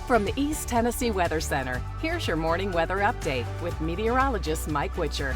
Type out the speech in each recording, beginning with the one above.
From the East Tennessee Weather Center, here's your morning weather update with meteorologist Mike Witcher.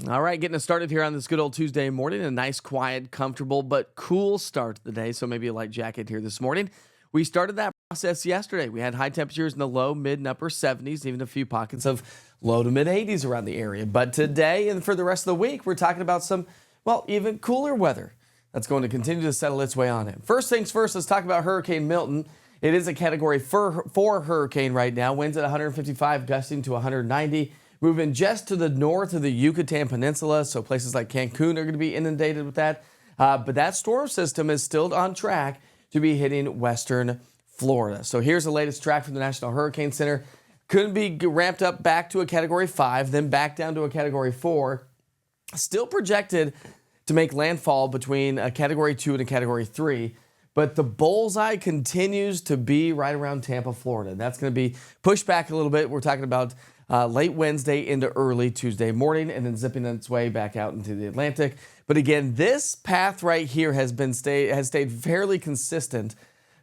All right, getting us started here on this good old Tuesday morning. A nice, quiet, comfortable, but cool start to the day, so maybe a light jacket here this morning. We started that process yesterday. We had high temperatures in the low, mid, and upper 70s, even a few pockets of low to mid 80s around the area. But today and for the rest of the week, we're talking about some, well, even cooler weather that's going to continue to settle its way on in. First things first, let's talk about Hurricane Milton. It is a Category 4 hurricane right now. Winds at 155, gusting to 190. Moving just to the north of the Yucatan Peninsula, so places like Cancun are going to be inundated with that. But that storm system is still on track to be hitting western Florida. So here's the latest track from the National Hurricane Center. Could be ramped up back to a Category 5, then back down to a Category 4. Still projected to make landfall between a Category 2 and a Category 3. But the bullseye continues to be right around Tampa, Florida. That's going to be pushed back a little bit. We're talking about late Wednesday into early Tuesday morning, and then zipping its way back out into the Atlantic. But again, this path right here has stayed fairly consistent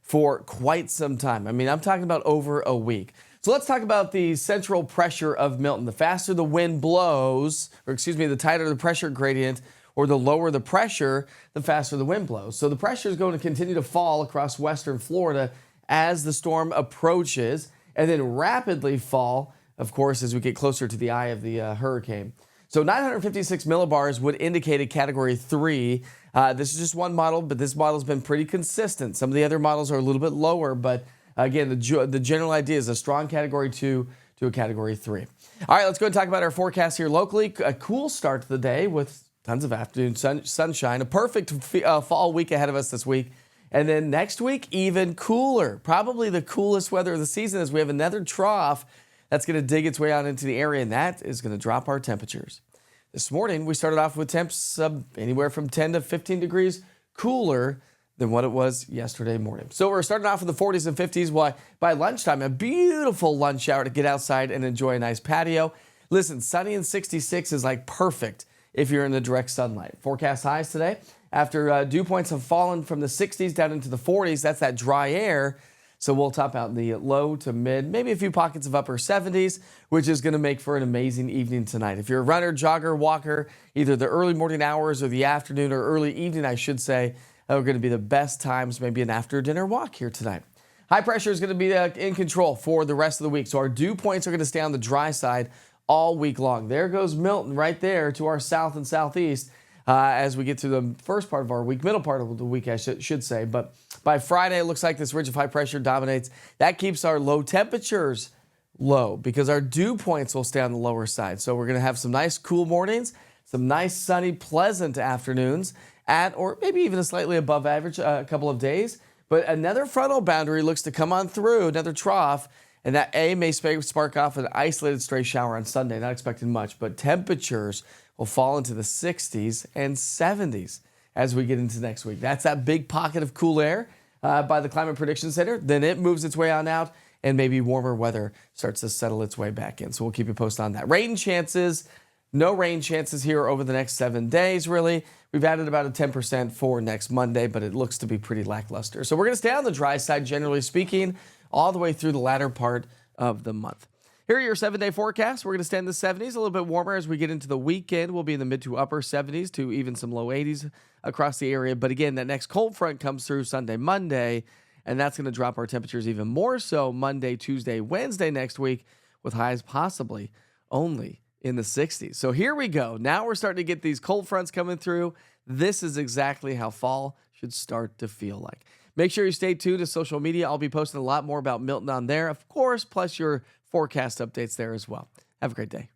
for quite some time. I mean, I'm talking about over a week. So let's talk about the central pressure of Milton. The faster the wind blows, the tighter the pressure gradient, or the lower the pressure, the faster the wind blows. So the pressure is going to continue to fall across western Florida as the storm approaches, and then rapidly fall, of course, as we get closer to the eye of the hurricane. So 956 millibars would indicate a Category 3. This is just one model, but this model has been pretty consistent. Some of the other models are a little bit lower, but again, the general idea is a strong Category 2 to a Category 3. All right, let's go and talk about our forecast here locally. A cool start to the day with tons of afternoon sunshine. A perfect fall week ahead of us this week. And then next week, even cooler. Probably the coolest weather of the season as we have another trough that's going to dig its way out into the area, and that is going to drop our temperatures. This morning, we started off with temps anywhere from 10 to 15 degrees cooler than what it was yesterday morning. So we're starting off in the 40s and 50s. While by lunchtime, a beautiful lunch hour to get outside and enjoy a nice patio. Listen, sunny and 66 is like perfect if you're in the direct sunlight. Forecast highs today. After dew points have fallen from the 60s down into the 40s, that's that dry air. So we'll top out in the low to mid, maybe a few pockets of upper 70s, which is going to make for an amazing evening tonight. If you're a runner, jogger, walker, either the early morning hours or the afternoon or early evening, I should say, are going to be the best times, maybe an after dinner walk here tonight. High pressure is going to be in control for the rest of the week. So our dew points are going to stay on the dry side all week long. There goes Milton right there to our south and southeast as we get to the first part of our week, middle part of the week, I should say. But by Friday, it looks like this ridge of high pressure dominates. That keeps our low temperatures low because our dew points will stay on the lower side. So we're going to have some nice cool mornings, some nice sunny, pleasant afternoons at or maybe even a slightly above average a couple of days. But another frontal boundary looks to come on through, another trough. And that may spark off an isolated stray shower on Sunday. Not expecting much, but temperatures will fall into the 60s and 70s as we get into next week. That's that big pocket of cool air by the Climate Prediction Center. Then it moves its way on out, and maybe warmer weather starts to settle its way back in. So we'll keep you posted on that. Rain chances, no rain chances here over the next 7 days, really. We've added about a 10% for next Monday, but it looks to be pretty lackluster. So we're going to stay on the dry side, generally speaking, all the way through the latter part of the month. Here are your 7-day forecasts. We're going to stay in the 70s, a little bit warmer as we get into the weekend. We'll be in the mid to upper 70s to even some low 80s across the area. But again, that next cold front comes through Sunday, Monday, and that's going to drop our temperatures even more so Monday, Tuesday, Wednesday next week, with highs possibly only in the 60s. So here we go. Now we're starting to get these cold fronts coming through. This is exactly how fall should start to feel like. Make sure you stay tuned to social media. I'll be posting a lot more about Milton on there, of course, plus your forecast updates there as well. Have a great day.